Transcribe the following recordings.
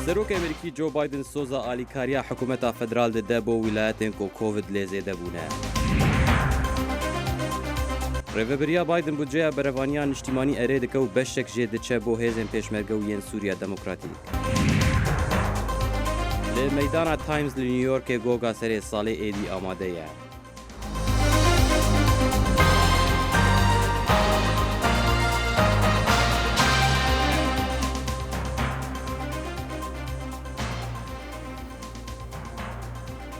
سەرۆک ئەمریکی جۆ بایدن سۆزە ئالیکاریە حکوومەتە فەدرال دەدە بۆ ویلایەتێن کۆ کۆڤید لێزێ دەبوونە. ڕێڤەبەریە بایدن بودجەیە بەرەڤانیان نیشتیمانی ئەرێ دەکە و بەشێک ژێ دەچێ بۆ هێزên پێشمەرگە و یەن سووریا دەموکراتیک. لە مەیدانە تایمز لە نیویۆرکێ گۆگا سەرێ ساڵێ ئێدی ئامادەیە.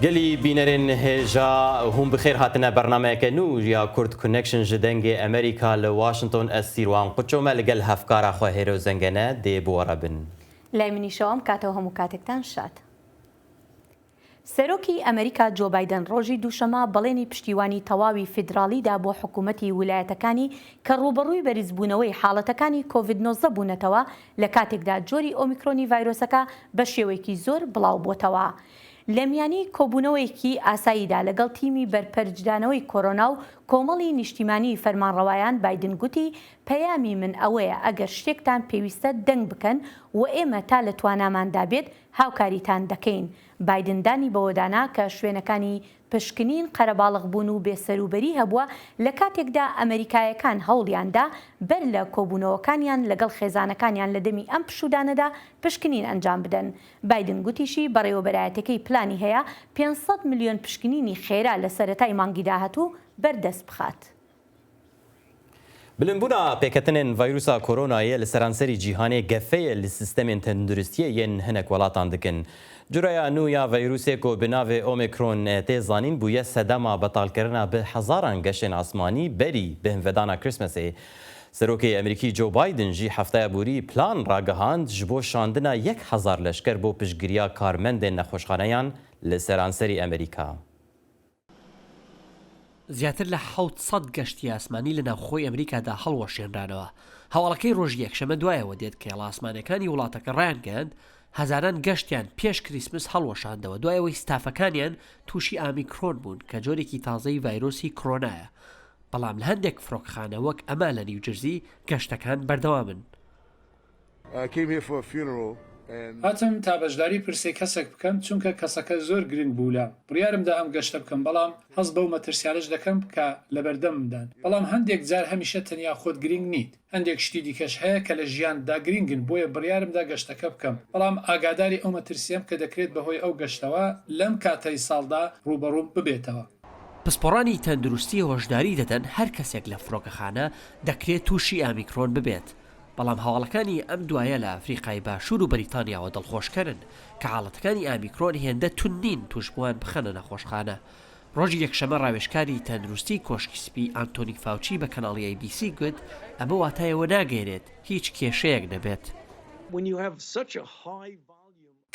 گەلی بینەرێن هێژا هەم بخێر هاتنە بەرنامەیەکە نو یا کورد کونەکشن ji dengê ئەمریکا لە واشنگتن ئەس سیروان قوچۆمە لەگەل هەفکارا خۆ هێرە و زەنگەنە دێ بوەڕە بن. لای منیشەوەم کاتەوە هەموو کاتێکتان شاد. سەرۆکی ئەمریکا جۆ بایدن ڕۆژی دووشەمە بەڵێنی پشتیوانی تەواوی فیدراڵیدا بۆ حکوومەتی ویلایەتەکانی کە ڕوبەڕووی بەریزبوونەوەی حاڵەتەکانی کۆڤید-19 بوونەتەوە لە کاتێکدا جۆری ئۆمیکرۆنی ڤایرۆسەکە بە شێوەیەکی زۆر بڵاو بۆتەوە. لە میانی کۆبوونەوەیەکی ئاساییدا لەگەڵ تیمی بەرپەرجدانەوەی کۆرۆنا و کۆمەڵی نیشتیمانی فەرمانڕەوایان بایدن گوتی پەیامی من ئەوەیە ئەگەر شتێکتان پێویستە دەنگ بکەن و ئێمە تا لە تواناماندا بێت هاوکاریتان دەکەین. بایدندانی بەوەدانا کە شوێنەکانی پشکنین قەرەباڵغ بوون و بێسەروبەری هەبووە لە کاتێکدا ئەمریکایەکان هەوڵیاندا بەر لە کۆبوونەوەکانیان لەگەڵ خێزانەکانیان لە دەمی ئەم پشودانەدا پشکنین ئەنجام بدەن. بایدن گوتیشی بەڕێوەبەرایەتەکەی پلانی هەیە 500 میلیۆن پشکنینی خێرا لە سەرەتای مانگی داهاتوو بەردەست بخات. بلندبوونا پێکەتنên ڤایرۆسا کۆرۆنایە لە سەرانسەری جیهانê gefeyê li sistemên tenduristiyê yên hinek welatan dikin. Curaya nû ya vîrusê ku bi navê Omikron tê zanîn bûye sedema betalkirina bi hezaran geşên asmanî berî bi hinvedana Krismesê. Serokê Emerîkî Joe Biden jî hefteya borî plan ragihand ji bo şandina 1000 leşker bo piştgiriya karmendên nexweşxaneyan li seranserî Emerîka. زیاتر لە 700 گەشتی ئاسمانی لە ناوخۆی ئەمریکادا هەڵوەشێنرانەوە. هەواڵەکەی ڕۆژی یەکشەمە دوایەوە دێت کە هێڵە ئاسمانەکانی وڵاتەکە ڕایانگەاند هەزاران گەشتیان پێش کریسمس هەڵوەشاندەوە دوایەوەی ستافەکانیان تووشی ئامیکرۆن بوون کە جۆرێکی تازەی ڤایرۆسی کۆرۆنایە. بەڵام لە هەندێک فڕۆکخانە وەک ئەمە لە نیوجەرسی گەشتەکان بەردەوامن. هاتم تا بەشداری پرسێ کەسێک بکەم چونکە کەسەکە زۆر گرنگ بوولا بڕیارمدا ئەم گەشتە بکەم بەڵام هەز بەو مەترسیانش دەکەم کە لە بەردەممدان بەڵام هەندێک جار هەمیشە تەنیا خۆت گرنگ نیت هەندێک شتی دیکەش هەیە کە لە ژیاندا گرنگن بۆیە بڕیارمدا گەشتەکە بکەم بەڵام ئاگاداری ئەو مەترسیەم کە دەکرێت بەهۆی ئەو گەشتەوە لەم کاتەی ساڵدا ڕوبەڕووم ببێتەوە. پسپۆڕانی تەندروستی هۆشداری دەدەن هەر کەسێک لە فڕۆکەخانە دەکرێت تووشی ئامیکرۆن ببێت. بەڵام هەواڵەکانی ئەم دوایە لە ئەفریقای باشوور و بەریتانیاوە دڵخۆشکەرن کە حاڵەتەکانی ئامیکرۆن هێندە تون نین توشبووان بخەنە نەخۆشخانە. ڕۆژی یەکشەمە ڕاوێژکاری تەندروستی کۆشکی سپی ئانتۆنی فاوچی بە کەناڵی ABC گوت ئەمە واتایەوە ناگەێنێت هیچ کێشەیەک نەبێت.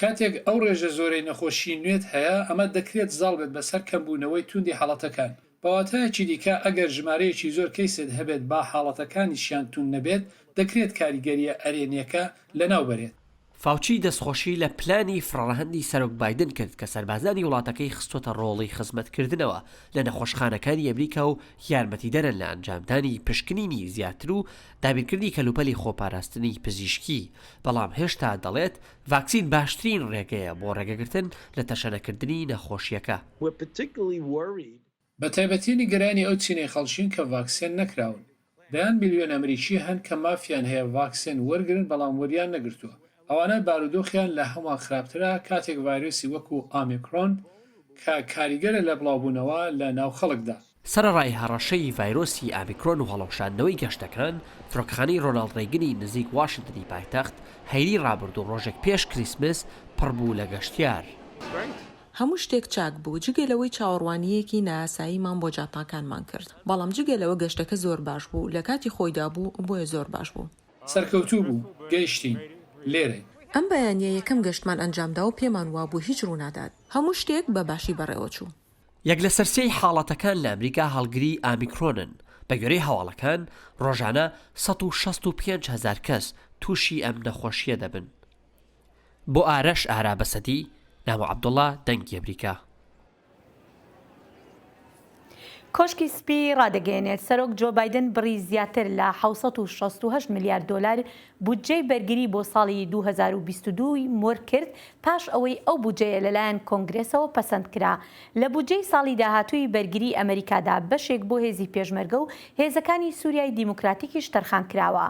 کاتێک ئەو ڕێژە زۆرەی نەخۆشی نوێت هەیە ئەمە دەکرێت زاڵ بێت بەسەر کەمبوونەوەی توندی حاڵەتەکان. بەواتایەکی دیکە ئەگەر ژمارەیەکی زۆر کەیسێت هەبێت با حاڵەتەکانیشیان تون نەبێت دەکرێت کاریگەریە ئەرێنیەکە لەناو بەرێت. فاوچی دەستخۆشی لە پلانی فڕەهەندی سەرۆک بایدن کرد کە سەربازانی وڵاتەکەی خستۆتە ڕۆڵی خزمەتکردنەوە لە نەخۆشخانەکانی ئەمریکا و یارمەتی دەرن لە ئەنجامدانی پشکنینی زیاتر و دابینکردنی کەلوپەلی خۆپاراستنی پزیشکی. بەڵام هێشتا دەڵێت ڤاکسین باشترین ڕێگەیە بۆ ڕێگەگرتن لە تەشەنەکردنی نەخۆشیەکە. بە تایبەتی نیگەرانی ئەو چینەی خەڵشین کە ڤاکسین نەکراون. دەیان میلیۆن ئەمریکی هەن کە مافیان هەیە ڤاکسین وەرگرن بەڵام وەریان نەگرتووە. ئەوانە بارودۆخیان لە هەمووان خراپترە کاتێک ڤایرۆسی وەکو ئامیکرۆن کە کاریگەرە لە بڵاوبوونەوە لە ناو خەڵکدا. سەرەڕای هەڕەشەی ڤایرۆسی ئامیکرۆن و هەڵەوشاندنەوەی گەشتەکان فڕۆکخانەی ڕۆناڵد ڕێگنی نزیک واشنگتنی پایتەخت هەیری ڕابرد و ڕۆژێک پێش کریسمس پڕبوو لە گەشتیار. هەموو شتێک چاک بوو جگەلەوەی چاوەڕوانیەکی ناساییمان بۆ جاتاکانمان کرد بەڵام جگەلەوە گەشتەکە زۆر باش بوو لە کاتی خۆیدا بوو بۆیە زۆر باش بوو. سەرکەوتوو بوو گەیشتین لێرە. ئەم بەیانیە یەکەم گەشتمان ئەنجامدا و پێمان وابوو هیچ ڕوونادات هەموو شتێک بە باشی بەڕێوە چوو. یەک لە سەرسەی حاڵەتەکان لە ئەمریکا هەڵگری ئامیکرۆنن. بە گوێرەی هەواڵەکان ڕۆژانە 165,000 کەس تووشی ئەم نەخۆشیە دەبن. بۆ ئارەش ئارا بەسەدی ناوە عەبدوڵڵا دەنگی ئەمریکا. کۆشکی سپی ڕادەگەێنێت سەرۆک جۆ بایدن بڕی زیاتر لە 668 میلیارد دلار بودجەی بەرگری بۆ ساڵی 2022 مۆر کرد پاش ئەوەی ئەو بودجەیە لەلایەن کۆنگرێسەوە پەسەند کرا. لە بودجەی ساڵی داهاتووی بەرگری ئەمریکادا بەشێک بۆ هێزی پێشمەرگە و هێزەکانی سووریای دیموکراتیکیش تەرخان کراوە.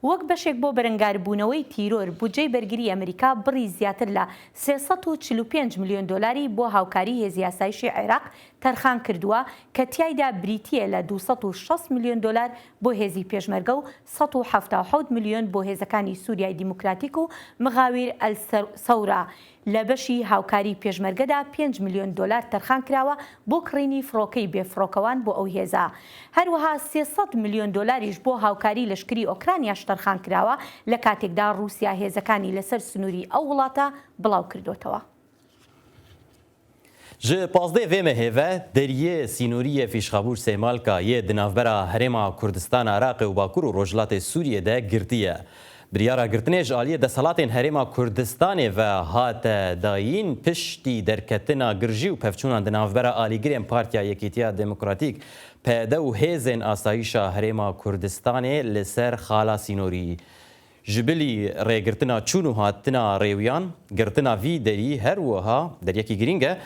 وەک بەشێک بۆ بەرەنگاربوونەوەی تیرۆر بودجەی بەرگری ئەمریکا بڕی زیاتر لە 345 میلیۆن دلاری بۆ هاوکاری هێزی یاسایشی عێراق تەرخان کردووە کە تیایدا بریتیە لە 260 میلیۆن دلار بۆ هێزی پێشمەرگە و 177 میلیۆن بۆ هێزەکانی سووریای دیموکراتیک و مغاویر ئەلسەورا. لە بەشی هاوکاری پێشمەرگەدا 5 میلیۆن دلار تەرخان کراوە بۆ کڕینی فڕۆکەی بێفڕۆکەوان بۆ ئەو هێزە. هەروەها 300 میلیۆن دلاریش بۆ هاوکاری لەشکری ئۆکرانیاش تەرخان کراوە لە کاتێکدا رووسیا هێزەکانی لەسەر سنووری ئەو وڵاتە بڵاو کردوتەوە. Ji pazdê vê me hêve deriyê sînoriyê fîşxabûr Sêmalka yê di navbera Herêma Kurdistana Iraqê û Bakur û Rojhilatê Sûriyê de girtiye. Biryara girtinê ji aliyê desalatên Herêma Kurdistanê ve hate dayîn piştî derketina girjî û pevçûnan di navbera alîgirên Partiya Yekîtiya Demokratîk PD û hêzên asayîşa Herêma Kurdistanê li ser xala sînorî. Ji bilî rêgirtina çûn û hatina rêwiyan, girtina vî derî her wiha deryekî girîng e,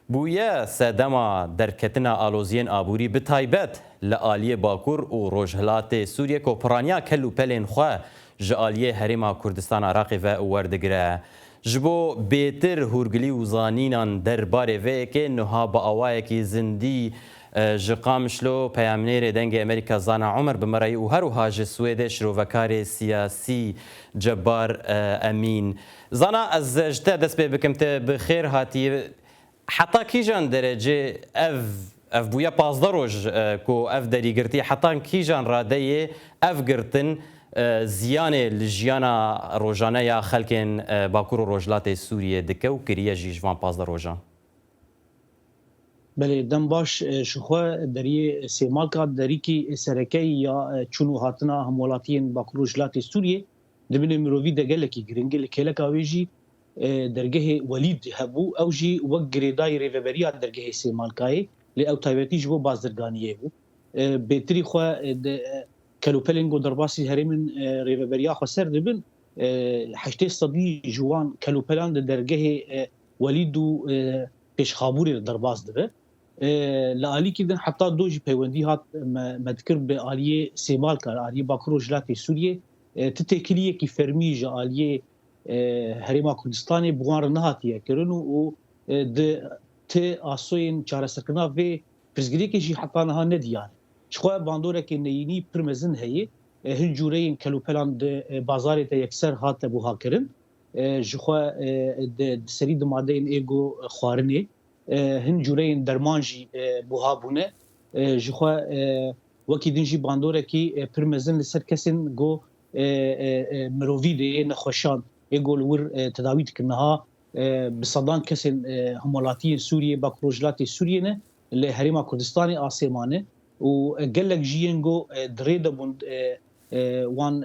bûye sedema derketina aloziyên aborî bi taybet li aliyê Bakur û Rojhilatê Sûriyê ku piraniya kel û pelên xwe ji aliyê Herêma Kurdistana Iraqê ve werdigire. Ji bo bêtir hûrgilî û zanînan derbarê vê yekê niha bi awayekî zindî ji Qamişlo peyamnêrê dengê Amerîka Zana Umer bi merayî û her wiha ji Swêdê şirovekarê siyasî Cebbar Emîn. Zana ez ji te dest pê bikim te bi xêr hatiyê heta kîjan derecê ev bûye 15 roj ku ev derîgirtî hetan kîjan radeyê ev girtin ziyanê li jiyana rojane ya xelkên Bakur û Rojhilatê Sûriyê dike û kiriye jî ji van 15 rojan. Belê dem baş ji xwe deriyê Sêmalka derîkî serekeyî ya çûn û hatina hemwelatiyên Bakur û Rojhilatê Sûriyê dibîne mirovî de gelekî giring li kêleka wê jî dergehê Welîd hebû ew jî wek girêdayî rêveberiya dergehê Sêmalkayê lê ew taybetî ji bo bazdirganiyê bû. Bêtirî xwe kelûpelên got derbasî herêmên rêveberiya xwe ser dibin 80 sedî ji wan kelûpelan di dergehê Welîd û pêşxabûrê derbas dibe. Li alîkî din heta do jî peywendî hat me dikir bi aliyê Sêmalka aliyê Bakur û Rojhilatê Sûriyê ti têkiliyekî fermî ji aliyê Herêma Kurdistanê bi wan re nehatiye kirin û di ti asoyên çareserkirina vê pirsgirêkê jî heta niha nediyane. Ji xwe bandorekê neyînî pir mezin heye hin cûreyên kelûpelan di bazarê te yekser hate buhakirin. Ji xwe di serî di madeyên êgo xwarinê hin cûreyên derman jî buha bûne. Ji xwe wekî din jî bandorekî pir mezin li ser kesên got mirovî de nexweşan êgo li wir tedawî dikin niha bi sedan kesên hemwelatiyên Sûriyê Bakur û Rojhilatê Sûriyê ne li Herêma Kurdistanê asêmane û gelek jiyên got dirê de bûn wan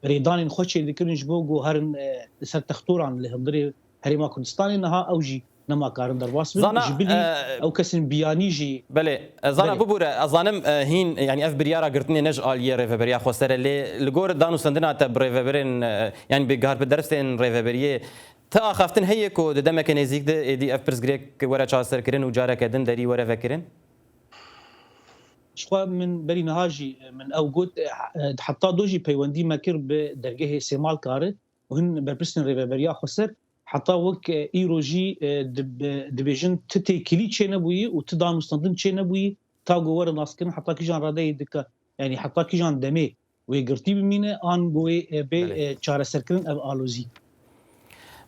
rêdanên xwe çê dikirin ji bo got herin li ser textoran li hundirê Herêma Kurdistanê niha ew jî nemakarin derbas bin ji bilî ew kesên biyanî jî Belê Zana bibûre ez zanim hîn yanî ev biryara girtinê ne ji aliyê rêveberiya xwe ser e lê li gor danûstandina te bi rêveberên yanî bi garpederstên rêveberiyê te axaftin heye ku di demeke nêzik de êdî ev pirsgirêk were çareserkirin û careke din derî were vekirin? Ji xwe min berî niha jî min ew got heta do jî peywendî me kir bi dergehê Sêmalka re û hin berpirsên rêveberiya xwe ser heta wek îro jî dibêjin ti têkilî çê nebûyî û ti danûstandin çê nebûyî ta got were naskirin heta kîjan radeyê dike yanî heta kîjan demê wê girtî bimîne an got wê bê çareserkirin ev alozî.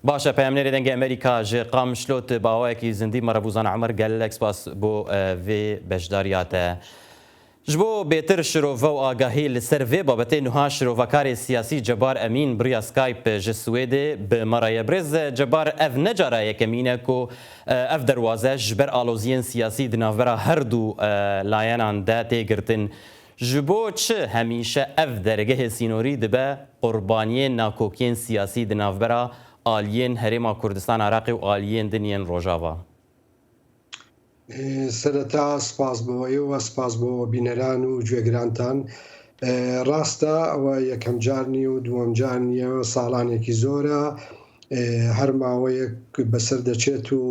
Baş e peyamnêrê dengê Amerîka ji Qamişlo ti bawayekî zindî me re bû Zana Umer gelek spas bo vê beşdariya te. Ji bo bêtir şirove û agahî li ser vê babetê niha şirovekarê siyasî Cebbar Emîn biriya Skype ji Swêdê bi me re ye. Birêz Cebbar ev ne cara yekemîn e ku ev derwaze ji ber aloziyên siyasî di navbera her du layenan de tê girtin. Ji bo çi hemîşe ev dergehê sînorî dibe qurbaniyên nakokiyên siyasî di navbera aliyên Herêma Kurdistana Iraqê û aliyên din yên Rojava? سەرەتا سپاس بۆەوەیەوە سپاس بۆ بینەران و گوێگرانتان ڕاستە ئەوە یەکەم جارنی و دووەم جارنیەوە ساڵانێکی زۆرە هەر ماوەیەک بەسەر دەچێت و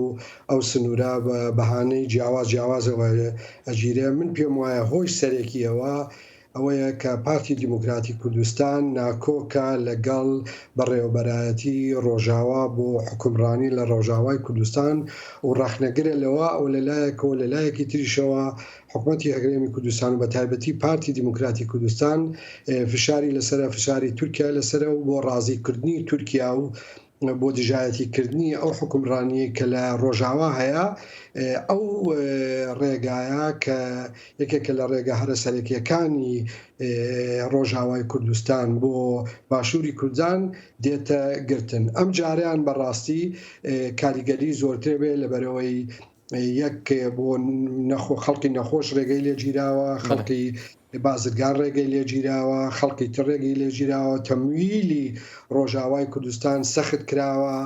ئەو سنوورە بە بەهانەی جیاوازەوە ئەگیرێ من پێم وایە هۆی سەرێکیەوە ئەوەیە کە پارتی دیموکراتی کوردستان ناکۆکە لەگەڵ بەڕێوەبەرایەتی ڕۆژاوا بۆ حکومڕانی لە ڕۆژاوای کوردستان و ڕاخنەگرە لەوە ئەو لەلایەکەوە لەلایەکی تریشەوە حکوومەتی هەگرێمی کوردستان و بە تایبەتی پارتی دیموکراتی کوردستان فشاری لەسرە فشاری تورکیا لەسرە و بۆ ڕازیکردنی تورکیا و بۆ دژایەتیکردنی ئەو حکومڕانی کە لە ڕۆژاوا هەیە ئەو ڕێگایە کە یەکێکە لە ڕێگە هەرە سەرەکیەکانی ڕۆژاوای کوردستان بۆ باشووری کوردستان دێتە گرتن ئەم جاریان بەڕاستی کاریگەری زۆرتر بێ لەبەرەوەی یەک بۆ خەڵکی نەخۆش ڕێگەی لێگیراوە خەڵکی بازرگان ڕێگەی لێگیراوە خەڵکی تر ڕێگەی لێگیراوە تەمویلی ڕۆژاوای کوردستان سەخت کراوە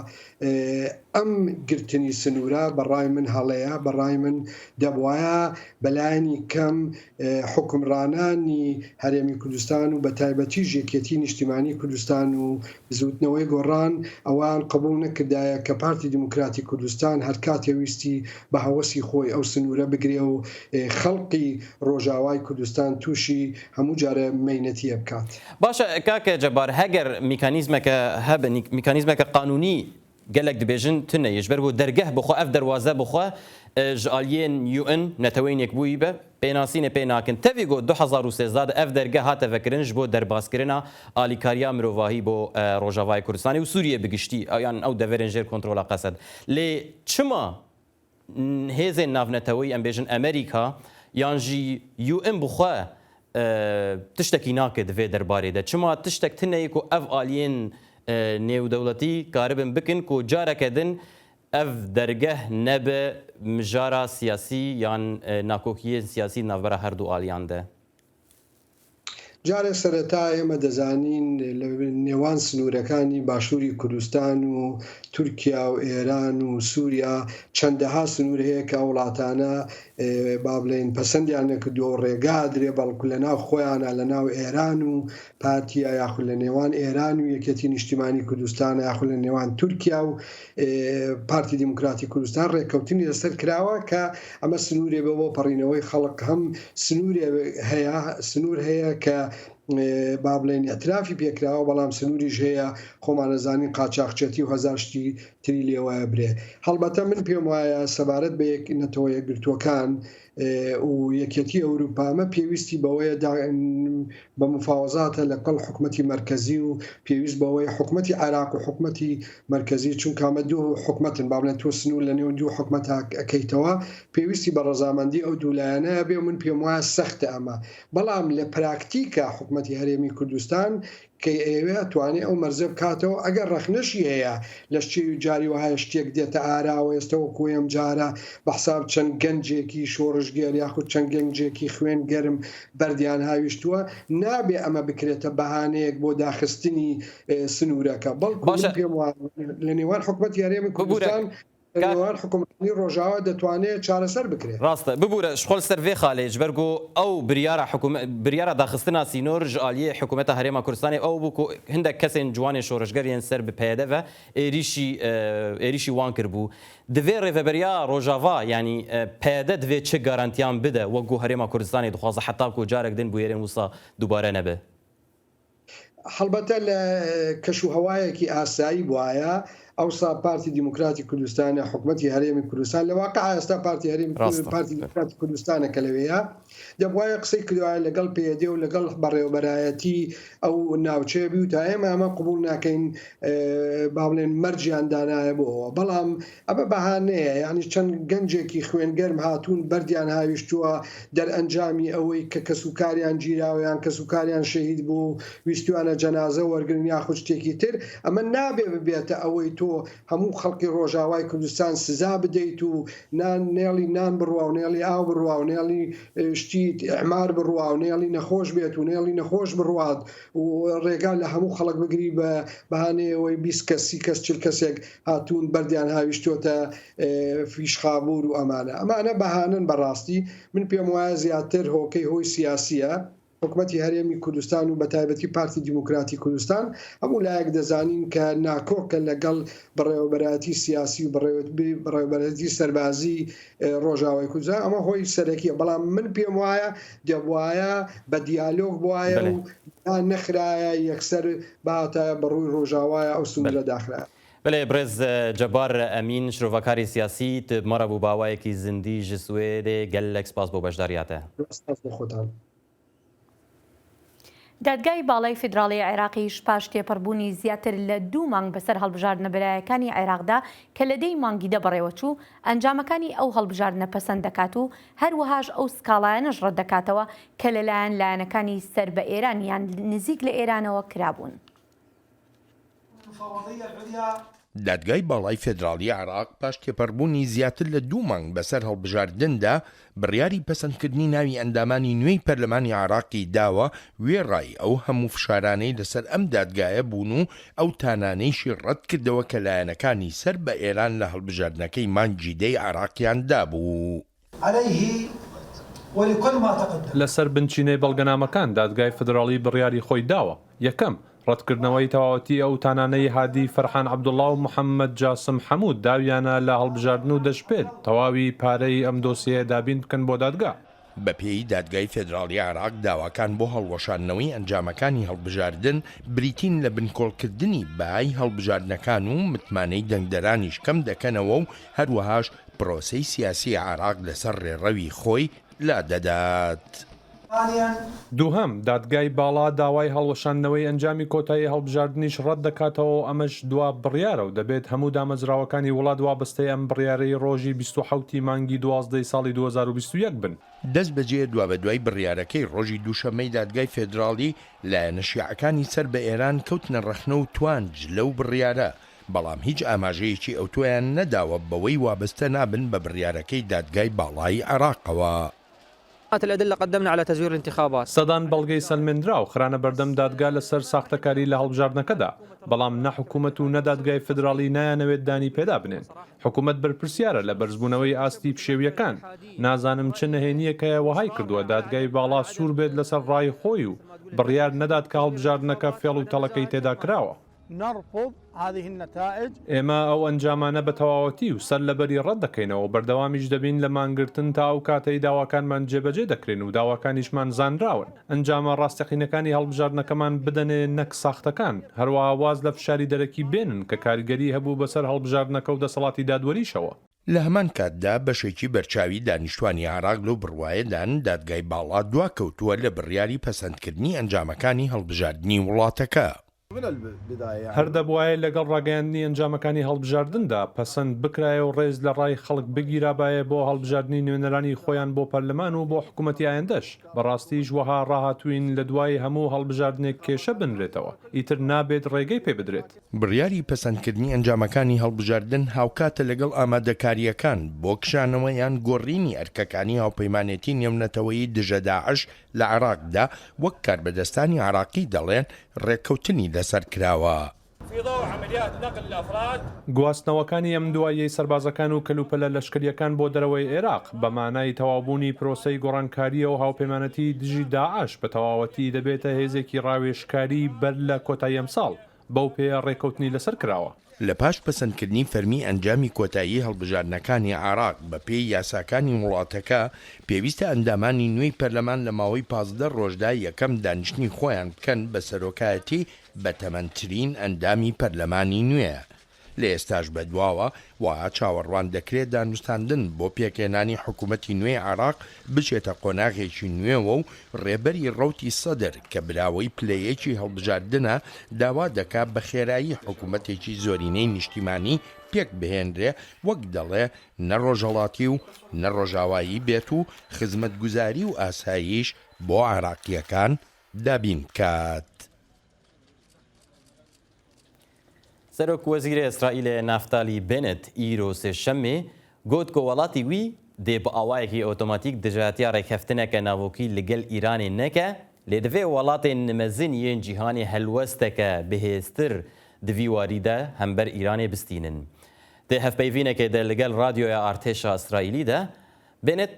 ئەم گرتنی سنوورە بەڕای من هەڵەیە بەڕای من دەبواە بەلایانی کەم حکمڕانانی هەرێمی کوردستان و بە تایبەتی ژێکێتی نیشتیمانی کوردستان و زوتنەوەی گۆڕان ئەوان قبول نەکردایە کە پارتی دیموکراتی کوردستان هەر کاتێ ویستی بە هەوەسی خۆی ئەو سنوورە بگرێ و خەڵقی ڕۆژاوای کوردستان تووشی هەموو جارە مەینەتیە بکات. باشە کاکە جەبار هەگەر میکانیزمەکە هەبن میکانیزمەکە قانونی gelek dibêjin tune ji ber ku dergeh bixwe ev derwaze bixwe ji aliyên UN netewênek bûyî be pênasînê pê nakin. Tevî got 2013 ev dergeh hate vekirin ji bo derbazkirina alîkariya mirovahî bo Rojavayê Kurdistanê û Sûriye bigiştî yan ew deverên jêr kontrola qesed. Lê çima hêzên navnetewî em bêjin Amerîka yan jî UN bixwe tiştekî nake di vê derbarê de çima tiştek tune ku ev aliyên نێودەوڵەتی کاربن بکن و جارێکە دن ئەv دەرگەه نەبێ مژارە سیاسی یان ناکۆکیە سیاسی ناوبەرە هەردوو ئالیان دە. جارێک سەرەتا ئێمە دەزانین لە نێوان سنوورەکانی باشووری کوردستان و تورکیا و ئێران و سووریا چەندەها سنوور هەیە کە وڵاتانە با بڵێن پەسەندیان نەکردووە ڕێگا درێ بەڵکو لە ناو خۆیانە لە ناو ئێران و پارتیا یاخود لە نێوان ئێران و یەکێتی نیشتیمانی کوردستان یاخود لە نێوان تورکیا و پارتی دیموکراتی کوردستان ڕێککەوتنی لەسەر کراوە کە ئەمە سنوورێ بە بۆ پەڕینەوەی خەڵک هەم سنوور هەیە کە با بڵێن ئەترافی پێکراوە بەڵام سنووریش هەیە خۆمانەزانی قاچاقچێتی و هەزارشتی تری لێوایە برێ. هەڵبەتە من پێم وایە سەبارەت بە نەتەوە یەکگرتووەکان و یەکێتی ئەوروپامە پێویستی بەوەیە بە مفاوەزاتە لەگەڵ حکومەتی مرکزی و پێویست بەوەی حکومەتی عێراق و حکومەتی مرکزی چونکەمە دوو حکومەتن با بڵێن تۆ سنوور لە نێو دوو حکومەت ئەکەیتەوە پێویستی بە ڕەزامەندی ئەو دوولایەنەیە بێ من پێم وایە سەختە ئەمە بەڵام لە پراکتیکە حکومەتی هەرێمی کوردستان کە ئێوە توانێت ئەو مەرزە بکاتەوە ئەگەر ڕەخنەشی هەیە لە شتێوی جاری وهایە شتێک دێتە ئاراوە ئێستەوە کوێم جارە بەحساب چەند گەنجێکی شۆڕژگەر یاخود چەند گەنجێکی خوێن گەرم بەردیان هاویشتووە نابێ ئەمە بکرێتە بەهانەیەک بۆ داخستنی سنوورەکە بەڵکو پێم لە نێوان حکومەتی هەرێمی کوردستان حکومەتنی ڕۆژاوا دەتوانێت چارەسەر بکرێت. ڕاستە ببوورە شخۆل سەرێ خاڵێ ژبەرگۆ ئەو بریارە داخستنا سینۆر ژ عالیە حکوومەتە هەرێما کوردستانی ئەو بوو هەندێک کەسێن جوانی شۆڕژگەریان سەر بپێدەوە ئێریشی وان کرد بوو. divê rêveberiya Rojava yanî pêde divê çi garantiyan bide wek got herêma Kurdistanê dixwaze heta ku carek din bûyerên wisa dubare nebe. هەڵبەتە لە کەشوهەوایەکی ئاسایی وایە ئەوسا پارتی دیموکراتی کوردستانە حکومەتی هەرێمی کوردستان لە واقع ئێستا پارتی دیموکراتی کوردستانە کە لەوەیە دەبواە قسەی کردوایە لەگەڵ پێدێ و لەگەڵ بەڕێوەبەرایەتی ئەو ناوچەیەبی و تا ئێمە ئەمە قبول ناکەین با بڵێن مەرجیان دانایە بۆەوە بەڵام ئەمە بەهانەیە یعنی چەند گەنجێکی خوێنگەرم هاتوون بەردیان هاویشتووە دەرئەنجامی ئەوەی کە کەسوکاریان گیراوەیان کەسوکاریان شەهید بوو ویستوانە جەنازە وەرگرن یاخود شتێکی تر ئەمە نابێ ببێتە ئەوەی تۆ هەموو خەڵکی ڕۆژاوای کوردستان سزا بدەیت و نێڵی نان بڕوا و نێڵی ئاو بڕوا و نێڵی شتی چیت ئەعمار بڕوا و نێڵی نەخۆش بێت و نێڵی نەخۆش بڕوات و ڕێگان لە هەموو خەڵک بگری بە بەهانەیەوەی 20 کەس 30 کەس 40 کەسێک هاتوون بەردیان هاویشتۆتە فیشخابور و ئەمانە بەهانن بەڕاستی من پێم وایە زیاتر هۆکەی هۆی سیاسیە حکومەتی هەرێمی کوردستان و بە تایبەتی پارتی دیموکراتی کوردستان هەموو لایەک دەزانین کە ناکۆکە لەگەڵ بەڕێوەبەرەتی سیاسی و بەڕێوەبەرەتی سەربازی ڕۆژاوای کوردستان ئەمە هۆی سەرەکیە بەڵام من پێم وایە دەبوایە بە دیالۆگ بواە و نەخرایە یەکسەر باتە بەڕووی ڕۆژاوایە ئەو سنوورە داخرایە. بله برز جبار امین شروفکاری سیاسی مره بو باوایی که زندی جسویده گلک سپاس بو بشداریاته. سپاس بو خودتان. دادگای باڵای فیدراڵی عێراقیش پاش تێپەڕبوونی زیاتر لە 2 مانگ بەسەر هەڵبژاردنە بەلایەکانی عێراقدا کە لە دەی مانگی دەبڕێوەچوو ئەنجامەکانی ئەو هەڵبژاردنە پەسەند دەکات و هەروەهاش ئەو سکاڵایەنەش ڕەت دەکاتەوە کە لەلایەن لایەنەکانی سەر بە ئێران یان نزیک لە ئێرانەوە کرابوون. دادگای باڵای فێدراڵی عێراق پاش تێپەڕبوونی زیاتر لە 2 مانگ بەسەر هەڵبژاردندا بڕیاری پەسەندکردنی ناوی ئەندامانی نوێی پەرلەمانی عێراقی داوە وێڕای ئەو هەموو فشارانەی لەسەر ئەم دادگایە بوون و ئەو تانانەیشی ڕەت کردەوە کە لایەنەکانی سەر بە ئێران لە هەڵبژاردنەکەی مانگی دەی عێراقیان دابوو. لەسەر بنچینەی بەڵگەنامەکان دادگای فدراڵی بڕیاری خۆی داوە. یەکەم ڕەتکردنەوەی تەواوەتی ئەو تانانەی هادی فەرحان عەبدوڵڵا و محەممەد جاسم حەموود داویانە لە هەڵبژاردن و دەشپێت تەواوی پارەی ئەم دۆسیە دابین بکەن بۆ دادگا. بەپێی دادگای فێدراڵی عێراق داواکان بۆ هەڵوەشاندنەوەی ئەنجامەکانی هەڵبژاردن بریتین لە بنکۆڵکردنی بای هەڵبژاردنەکان و متمانەی دەنگدەرانیش کەم دەکەنەوە و هەروەهاش پرۆسەی سیاسی عێراق لەسەر ڕێڕەوی خۆی لا دەدات. دووهەم دادگای باڵا داوای هەڵوەشاندنەوەی ئەنجامی کۆتایی هەڵبژاردنیش ڕەت دەکاتەوە ئەمەش دوا بڕیارە و دەبێت هەموو دامەزراوەکانی وڵات وابەستەی ئەم بڕیارەی ڕۆژی 27 مانگی 12 ساڵی 2021 بن. دەست بەجێ دوا بە دوای بڕیارەکەی ڕۆژی دووشەمەی دادگای فێدراڵی لایەنە شیعەکانی سەر بە ئێران کەوتنە ڕەخنە و توانج لەو بڕیارە بەڵام هیچ ئاماژەیەکی ئەو تۆیان نەداوە بەوەی وابەستە نابن بە بڕیارەکەی دادگای باڵای عێراقەوە. الأدلة قدمنا على تزوير الانتخابات. سەدان بەڵگەی سەلمێنرا و خرانە بەردەم دادگا لەسەر ساختەکاری لە هەڵبژاردنەکەدا بەڵام نەحکوومەت و نەدادگای فدراڵی نایانەوێت دانی پێدا بنێن. حکوومەت بەرپرسیارە لە بەرزبوونەوەی ئاستی پشێویەکان. نازانم چ نهێنیەکەیە وەهای کردووە دادگای باڵا سوور بێت لەسەر ڕای خۆی و بڕیار نەدات کە هەڵبژاردنەکە فێڵ و تەڵەکەی تێدا کراوە. ئێمە ئەو ئەنجامانە بە تەواوەتی و سەر لەبەری ڕەت دەکەینەوە بەردەوامیش دەبین لە مانگرتن تا ئەو کاتەی داواکانمان جێبەجێ دەکرێن و داواکانیشمان زانراون ئەنجامە ڕاستەقینەکانی هەڵبژاردنەکەمان بدەنێ نەک ساختەکان هەروەها واز لە فشاری دەرەکی بێنن کە کاریگەری هەبوو بەسەر هەڵبژاردنەکە و دەسەڵاتی دادوەریشەوە. لە هەمان کاتدا بەشێکی بەرچاوی دانیشتوانی عێراق لەو بڕوایەدان دادگای باڵا دواکەوتووە لە بڕیاری پەسەندکردنی ئەنجامەکانی هەڵبژاردننی وڵاتەکە. هەر دەبوایە لەگەڵ ڕاگەیاندنی ئەنجامەکانی هەڵبژاردندا پەسەند بکرایە و ڕێز لە ڕای خەڵک بگیرابایە بۆ هەڵبژاردننی نوێنەرانی خۆیان بۆ پەرلەمان و بۆ حکوومەتی ئایندەش بەڕاستیش وەها ڕاهاتوین لە دوای هەموو هەڵبژاردنێک کێشە بنرێتەوە ئیتر نابێت ڕێگەی پێ بدرێت. بڕیاری پەسەندکردنی ئەنجامەکانی هەڵبژاردن هاوکاتە لەگەڵ ئامادەکاریەکان بۆ کشانەوە یان گۆڕینی ئەرکەکانی هاوپەیمانێتی نێونەتەوەی دژە داعش لە عێراقدا وەک کاربەدەستانی عێراقی دەڵێن ڕێککەوتنی لەسەر کراوە. گواستنەوەکانی ئەم دوایەی سەربازەکان و کەلوپەلە لەشکریەکان بۆ دەرەوەی عێراق بە مانای تەواوبوونی پرۆسەی گۆڕانکاریە و هاوپەیمانەتی دژی داعش بە تەواوەتی دەبێتە هێزێکی ڕاوێژکاری بەر لە کۆتایی ئەم ساڵ بەو پێ ڕێککەوتنی لەسەر کراوە. لە پاش پەسەندکردنی فەرمی ئەنجامی کۆتایی هەڵبژاردنەکانی عێراق بە پێی یاساکانی وڵاتەکە پێویستە ئەندامانی نوێی پەرلەمان لە ماوەی 15 ڕۆژدا یەکەم دانیشتنی خۆیان بکەن بە سەرۆکایەتی بە تەمەنترین ئەندامی پەرلەمانی نوێ. لە ئێستاش بەدواوە وایە چاوەڕوان دەکرێت دانوستاندن بۆ پێکێنانی حکوومەتی نوێی عێراق بچێتە قۆناغێکی نوێوە و ڕێبەری ڕەوتی سەدر کە براوەی پلەیەکی هەڵبژاردنە داوا دەکات بە خێرایی حکوومەتێکی زۆرینەی نیشتیمانی پێک بهێنرێ وەک دەڵێ نەڕۆژەڵاتی و نەڕۆژاوایی بێت و خزمەتگوزاری و ئاساییش بۆ عێراقیەکان دابین بکات. سەرۆک وەزیرە ئیسرائیل نافتالی بێنێت ئیرۆ سێشەمێ گوت کە وڵاتی وی دێ بە ئاوایەکی ئۆتۆماتیک دژاتیا ڕێککەفتنەکە ناوۆکی لەگەل ئیرانی نەکە لێ دەوێ وڵاتێن نمەزن یەن جیهانی هەلوەستەکە بەهێزتر دوی واریدە هەمبەر ئیرانێ بستینن. دێ هەفپەیڤینەکێدا لەگەل رادیۆیە ئارتێشا ئیسرائیلیدا بێنێت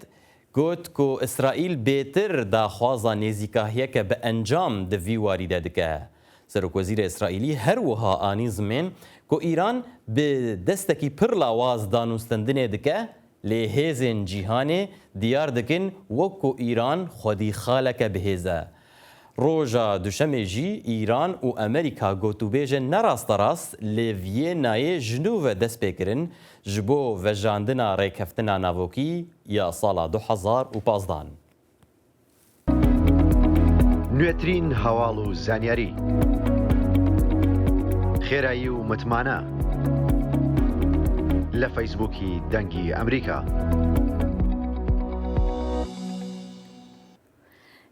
گوت کو ئیسرائیل بێتر داخوازە نێزیکاهیەکە بە ئەنجام دوی واریدە دکە. سەرۆکوەزیرە ئیسرائیلی هەروەها ئانی زمێن کو ئیران بە دەستێکی پڕ لاواز دانوستندنێ دکە لێ هێزên جیهانê diyar dikin wekku îran xwedî xaleke bihêze. Roja duşemê jî îran û Amerîka gotûbêjin nerasterast lê Vîyênayê ji nû ve dest pêkirin ji bo vejandina rêkeftina navokî ya sala 2015. نوێترین هەواڵ و زانیاری خێرایی و متمانە لە فەیسبووکی دەنگی ئەمریکا.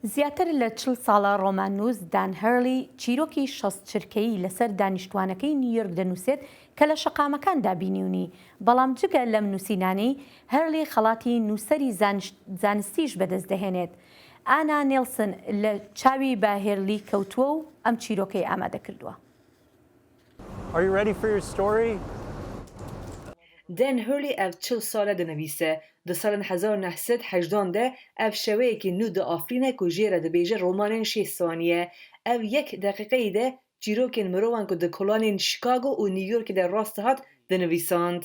زیاتر لە 40 ساڵە ڕۆماننووس دان هەرلی چیرۆکی شەست چرکەی لەسەر دانیشتوانەکەی نیویۆرک دەنووسێت کە لە شەقامەکاندا بینیونی. بەڵام جگە لەم نووسینانەی هەرلی خەڵاتی نووسەری زانستیش بەدەست دەهێنێت. ئانا نێلسن لە چاوی بە هێرلی کەوتووە و ئەم چیرۆکەی ئامادە کردووە. دان هەرلی ئەو 40 ساڵە دەنەویسە. Di salên 1980 de ev şeweyekî nû diafrîne ku jê re dibêje romanên 6 saniye. Ev yek deqîqeyê de çîrokên mirovan ku di kolanên Chicago û New Yorkê de rast hat dinivîsand.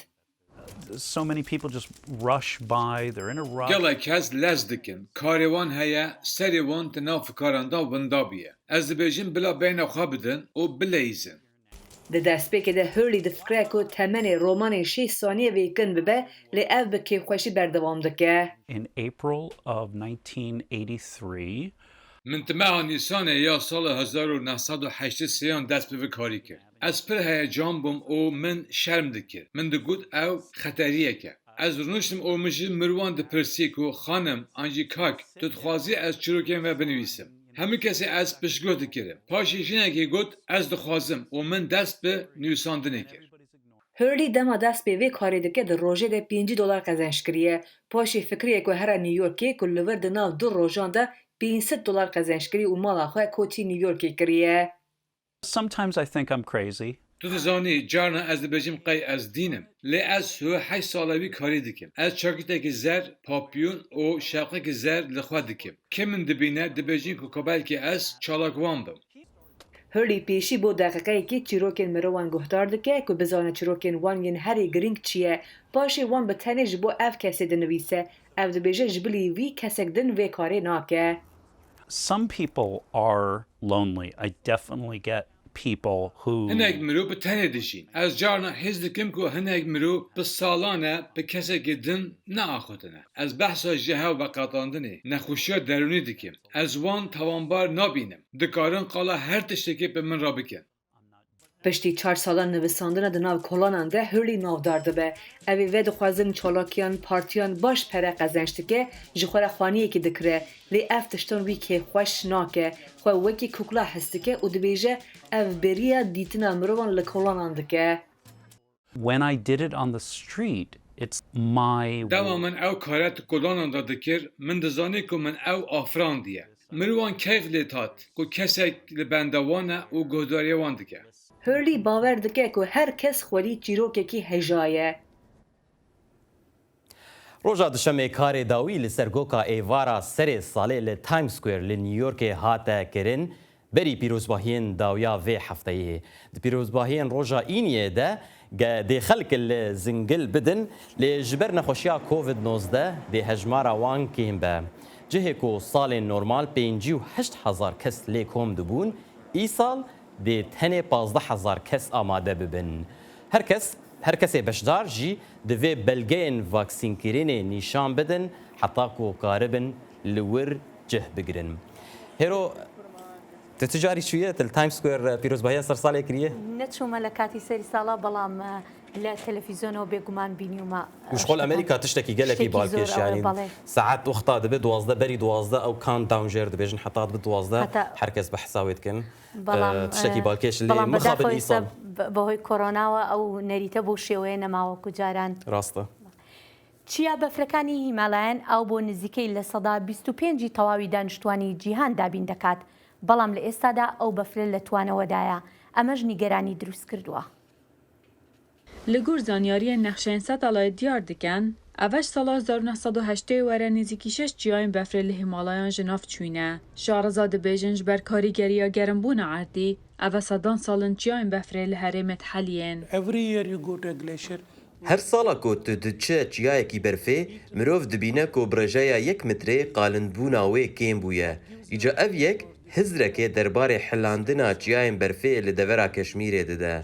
So many people just rush by, they're in a rush. Gelek kes lez dikin. Karê wan heye, serê wan di nav fikaran da winda biye. Ez dibêjim bila beyna xwe bidin û bileyzin. Di destpêkê de Hurley difikire ku temenê romanên 6 saniye vêkin bibe lê ev bi kêfxweşî berdewam dike. In April of 1983, min timeha Nîsanê ya sala 1983 dest bi vê karî kir. Ez pir heyecan bûm û min şerm dikir. Min digot ew xeteriyek e. Ez rûniştim û min ji mirwan dipirsî ku xanim an jî kak tu dixwazî ez çîrokên ve binivîsim. Hemû kesê ez piştgû dikirim. Paşê jinekê got ez dixwazim û min dest bi nivîsandinê kir. Hurley dema dest pê vê karê dike di rojê de $50 qezenç kiriye. Paşê fikirê ku here New Yorkê ku li vir di nav du rojan de $500 qezenç kirî û mala xwe kotî New Yorkê kiriye. sometimes I think I'm crazy. Tu dizanî carna ez dibêjim qey ez dînim. Lê ez 8 sala wî karî dikim. Ez çakîtekî zer, papyon û şewqekî zer li xwe dikim. Kim min dibîne dibêjin ku belkî ez çalakwan bim. Hurley pêşî bo deqîqeyekî çîrokên mirovan guhdar dike ku bizane çîrokên wan yên herî giring çi ye. Paşê wan bi tenê ji bo ev kesê dinivîse. Ev dibêje ji bilî vî kesek din vê karê nake. Some people are lonely. I definitely get people who hinek mirov bi tenê dijîn. Ez carna hêz dikim ku hinek mirov bi salan e bi kesekê din neaxutine. Ez behsa ji hev veqetandinê nexweşiya derûnî dikim. Ez wan tawanbar nabînim. Dikarin qala her tiştekê bi min rabikin. Piştî 4 salan nivîsandina di nav kolanan de Hurley navdar dibe. Evê vê dixwazin çalakiyan partiyan baş pere qezenç dike ji xwe re xwaniyekî dikire. Lê ev tiştan wî kêfxweş nake. Xwe wekî kukla hes dike û dibêje ev bêriya dîtina mirovan li kolanan dike. when I did it on the street, it's my Dema min ew kare tu kolanan da dikir, min dizanî ku min ew afrandiye. Mirovan keyf lê hat ku kesek li benda wan e û guhdariya wan dike. Hurley bawer dike ku her kes xwedî çîrokekî heja ye. Roja dişemê karê dawî li ser goka êvara serê salê li Times Square li New Yorkê hate kirin berî pîrozbahiyên dawiya vê hefteyê. Di pîrozbahiyên roja îniyê de dê xelk li zingil bidin lê ji ber nexweşiya COVID-19 dê hejmara wan kêm be. Cihê ku salên normal 58,000 kes lê kom dibûn, îsal dê tenê 15,000 kes amade bibin. Her kesê beşdar jî divê belgeyên vaksînkirînê nîşan bidin heta ku karibin li wir cih bigirin. Hêro tu ticarî çûye til Times Square pîrozbahiya ser salê kiriye? نەچوومە لە کاتی سەری ساڵا بەڵام لە تەلەڤیزیۆنەوە بێگومان بینیومە. وشغل ئەمریکا تشتێکی گەلێکی باڵکێش یانی ساعت وەختا دەبێت 12 بەری 12 ئەو کاونتداون ژێر دەبێژن حتا بە 12 هەرکەس بە حساوێت کن تشتێکی باڵکێش لێ مخابن ئیساڵ. بەهۆی کۆرۆناوە ئەو نەریتە بۆ شێوەیە نەماوەکو جاران ڕاستە. چیا بەفرەکانی هیمالایەن ئەو بۆ نزیکەی لە سەدا 25 تەواوی دانیشتوانی جیهان دابین دەکات بەڵام لە ئێستادا ئەو بەفرە لە توانەوەدایە ئەمەش نیگەرانی دروست کردووە. لە گۆر زانیاریە نەخشەیان سەتاڵای دیار دکەن ئەڤەش ساڵا 1970 وەرە نزیکی 6 جیاین بەفرە لە هیمالایان ژناف چوینە. شارەزا دەبێژن ژبەر کاریگەریە گەرمبوونە عەردی ئەڤە سەدان ساڵن جیاین بەفرە لە هەرێمێت حەلیێن. هەر ساڵە کۆ تو دچە چیایەکی بەرفێ مرۆڤ دبینە کۆ برژەیە 1 مترێ قالندبوونا وێ کێم بووە. ئیجا ئەڤ یەک هزرەکێ دەربارێ حلاندنا چیایên berfê li devera Keşmîrê dide.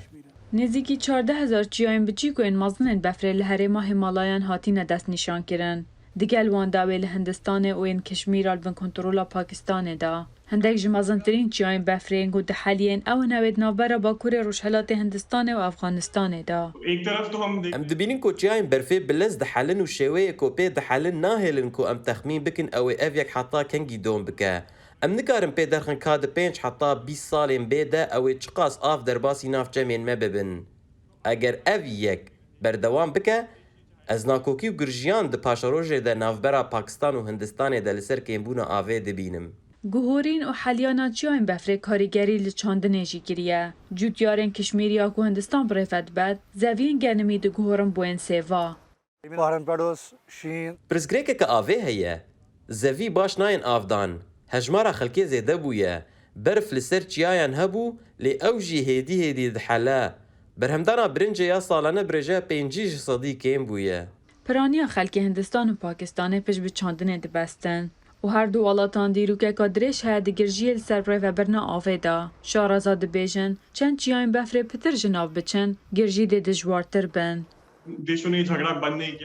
نزیکی 14,000 جیاین بچیک و ên mezin befrê li herêma Himalayan hatîne destnîşankirin. Digel wan dawê li Hindistanê û ên Keşmîr bin kontrola Pakistanê da. Hindek ji mezintirîn çiyayên befrên ku di heliyên ew in ew navbera Bakurê Rojhilatê Hindistanê û Efxanistanê da. Em dibînin ku çiyayên berfê bi lez dihelin û şêweyê ku pê dihelin nahêlin ku em texmîn bikin ew ê ev yek heta kengî dom bike. Em nikarin pê derxin ka di 5 heta 20 salên bê de ew ê çiqas av derbasî navçemên me bibin. Eger ev yek berdewam bike, ez nakokî û girjiyan di paşerojê de navbera Pakistan û Hindistanê de li ser kêmbûna avê dibînim. Guhorîn û heliyana çiyayên befrê karîgerî li çandinê jî kiriye. Cûtyarên Kişmîriya ku Hindistan birêve dibet, zeviyên genimî diguhorin bo ên sêva. Pirsgirêkeke avê heye. Zevî baş nayên avdan. Hejmara xelkê zêde bûye. Berf li ser çiyayan hebû, lê ew jî hêdî hêdî dihele. Berhemdana birincê ya salane birêje 5 ji sedî kêm bûye. Piraniya xelkê Hindistan û Pakistanê pişt bi çandinê dibestin. û her du welatan dîrûkeka dirêj heye di girjiyê li ser rêvebirina avê da. Şareza dibêjin, çend çiyayên befrê pitir ji nav biçin, girjî dê dijwartir bin.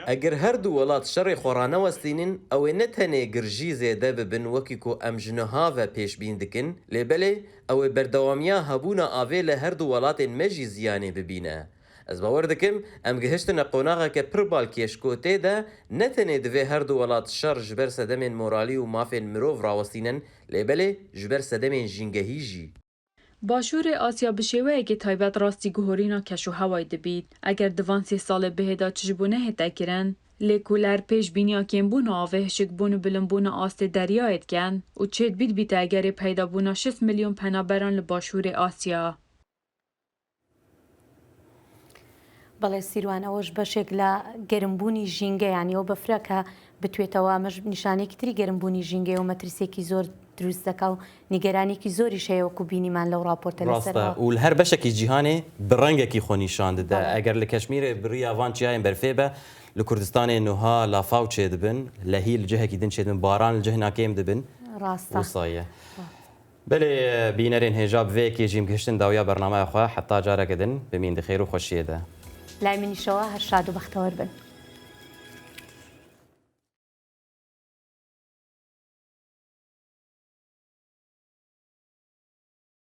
Eger her du welat şerê xwarane westînin, ew ê ne tenê girjî zêde bibin wekî ku em ji niha ve pêşbîn dikin, lêbelê ew ê berdewamiya hebûna avê li her du welatên me jî ziyanê bibîne. Ez bawer dikim em gihiştine qonaxeke pir bal kêşkotê de ne tenê divê her du welat şer ji ber sedemên moralî û mafên mirov rawestînin, lêbelê ji ber sedemên jîngehî jî. Başûrê Asya bi şêweyekê taybet rastî guhorîna keş û hewayê dibît. Eger divan sê salê bihêda çi ji bo nehête kirin, lê ku ler pêşbîniya kêmbûna avê hişikbûn û bilimbûna astê deryayê dikin û çêt bît bîte egerê peydabûna 6 milyon penaberan li başûrê Asya. بەڵێ سیروانەوەش بەشێک لە گەرمبوونی ژینگە یانی ئەو بەفرەکە بتوێتەوە ئەمەش نیشانێکی تری گەرمبوونی ژینگە و مەترسێکی زۆر دروست دەکا و نیگەرانێکی زۆری شەیەوەکو بینیمان لەو راپۆرتە لەسەرەوە و هەر بەشێکی جیهانێ بڕەنگێکی خۆ نیشان دەدا ئەگەر لە کەشمیرێ بڕی ئاوان چیایên berfê be li Kurdistanê niha lafaw çê dibin lehî li cihekî din çê dibin baran li cih nakêm dibin wisa belê bînerên hêja bi vê yekê jî gihiştin dawiya bernameya xwe heta careke din bimîn di xêr û xweşiyê de. لای منیشەوە هەر شاد و بەختەوەر بن.